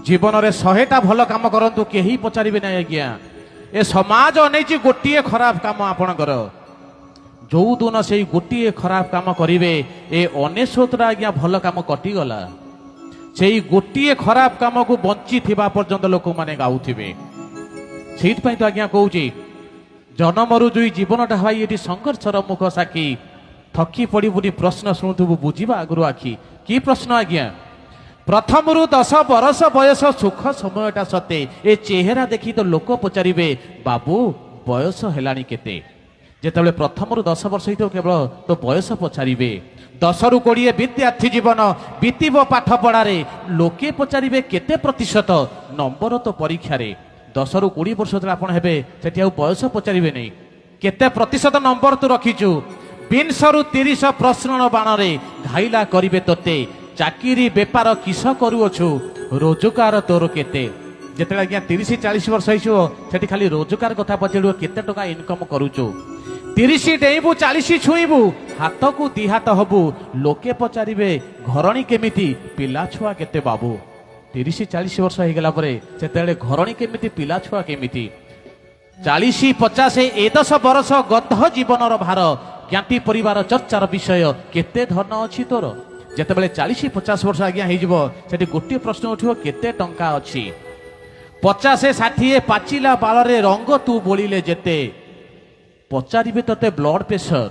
जीवन में 100टा भल कम करतु कहीं पचारे ना आज्ञा ए समाज अनेची गोटे खराब काम आपणकर जो दिन से गोटे खराब काम करेंगे ए 99टा आज्ञा भल काम कटिगला से गोटे खराब कम को बंची थिबा पर्यंत लोक मैंने गाउथिबे से तो आज्ञा कहूँ जन्मरु जुई जीवनटा भाई ये संघर्षर मुख साक्षी थकी पड़ी बुरी प्रश्न शुणुबू बुझा आगु आखि कि प्रश्न आज्ञा प्रथम 10 बरस बयस सुख समयटा सते ए चेहरा देखी तो लोक पचारे बाबू बयस हेलाणी केते जेतेबेले प्रथम 10 वर्ष ही केवल तो बयस पचारे 10 रु 20 विद्यार्थी जीवन बीतब पाठ पढ़ारे लोके पचारे केते प्रतिशत नंबर तो परीक्षा 10 रु 20 वर्ष आपड़ हे से बयस पचारे नहीं केते प्रतिशत नंबर तू रखीचु 20 रु 30 प्रश्न बाण घाइला करिवे तोते चाकरी बेपार किस करुअछु रोजगार तोर केते जेते आज्ञा 30-40 वर्ष होती खाली रोजगार कथा पचारू केते टका इनकम करुचु 30 डेबू 40 छुईबू हाथ को दी हाथ हबू लोके पचारे घरणी केमिति पिला छुआ केते बाबू 30-40 वर्ष हो गला से घरणी केमिति पिला छुआ केमिति 40-50 ए 10 बरस गध जीवन भार ज्ञाति परिवार चर्चार विषय केते धन अच्छी तोर जितेबाला 40-50 वर्ष आज्ञा हो गोटे प्रश्न उठो केते टंका अच्छी 50-60 पाचिला बाल रंग तू बोलिले जेते पचारे तोते ब्लड प्रेशर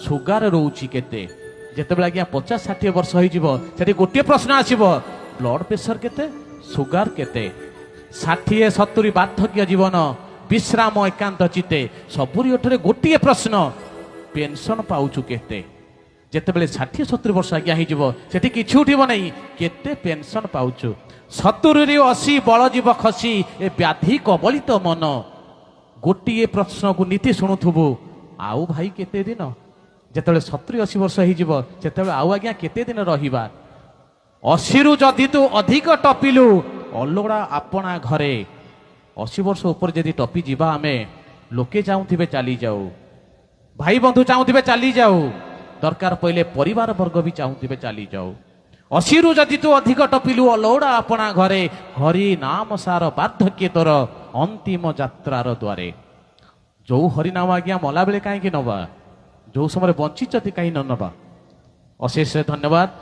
सुगार रोची केते जितेबाला आज्ञा 50-60 वर्ष हो गोटे प्रश्न आसब ब्लड प्रेशर केते सुगार केते 60-70 बार्धक्य जीवन विश्राम एकांत चिते सबुरी ओठरे गोटे प्रश्न पेंशन पाउचु केते जितेबाला 60-70 वर्ष आज्ञा हो कि उठब नहीं केते पेंशन पाउचु 70-80 बल जीव खसी ए व्याधि कबलित मन गोटे प्रश्न को नीति शुणुबू आउ भाई केते दिन जितेबाला 70-80 वर्ष हो आउ आज्ञा केते दिन रहिबा 80 रु जदि तू अधिक टपिलु अलोड़ा आपणा घरे 80 वर्ष ऊपर जदि टपी जीवा आमे लोके चाहूथिबे चली जाऊ भाई बंधु चाहूथिबे चली जाऊ दरकार पहले परिवार वर्ग भी चाहूथिबे चली जाऊ 80 रु जदि तू अधिक टपिलु अलोड़ा आपणा घरे हरि नाम सार बार्धक्य तोर अंतिम यात्रार द्वारे जो हरिनाम आज्ञा मला बेले कहीं नवा जो समय बंचिचती कहीं न नवा अशेष धन्यवाद।